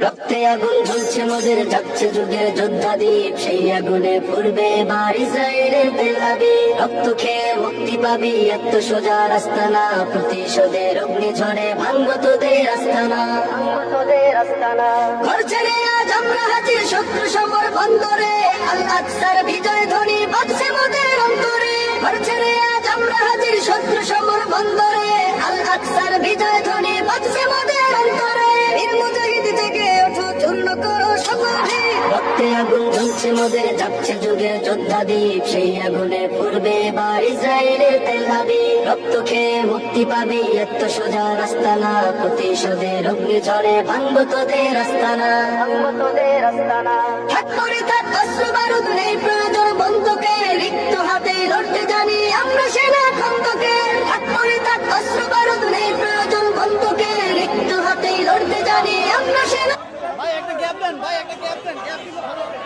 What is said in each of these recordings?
রক্তে আগুন ঝলছে মোদের, যাচ্ছে যুগের যোদ্ধা দ্বীপ, সেই আগুনে পড়বে এবার ইসরায়েলের তেল আবিব। রক্ত খেয়ে মুক্তি পাবি, এত সোজা রাস্তা না, প্রতিশোধের অগ্নিঝড়ে ভাঙবো তোদের আস্তানা। ঘর ছেড়ে আজ আমরা হাজির শত্রু সমর বন্দরে, আল আকসার বিজয় ধ্বনি বাজছে মোদের অন্তরে। ঘর ছেড়ে আজ আমরা হাজির শত্রু সমর বন্দরে, আল আকসার বিজয় ধ্বনি বাজছে মোদের অন্তরে। বীর মুজাহিদ জেগে ওঠো, চূর্ণ করো সকল ভিড়। রক্তে আগুন জ্বলছে মোদের, যাচ্ছে যুগের যোদ্ধা দ্বীপ, সেই আগুনে পড়বে এবার ইসরায়েলের তেল আবিব। রক্ত খেয়ে মুক্তি পাবি, এত সোজা রাস্তা না, প্রতিশোধের অগ্নিঝড়ে ভাঙবো তোদের আস্তানা। থাক পড়ে থাক অস্ত্র বারুদ, নেই প্রয়োজন বন্ধুকে, রিক্ত হাতে লড়তে জানি আমরা সেনা খন্দকে। থাক পড়ে থাক অস্ত্র বারুদ, নেই প্রয়োজন বন্ধুকে, রিক্ত হাতে লড়তে জানি আমরা সেনা। ভাই একটা গ্যাপ দেন, ভাই একটা গ্যাপ দেন, গ্যাপ দিলে ভালো হবে।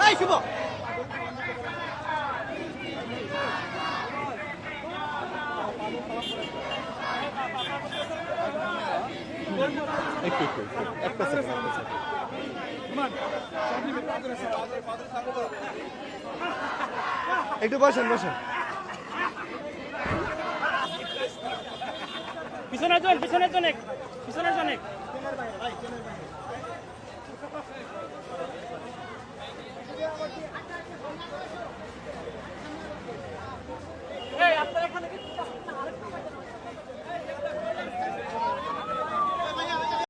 এই শুভ একটু বসেন বসেন। পিছনের জন, পিছনের জন, পিছনের জন।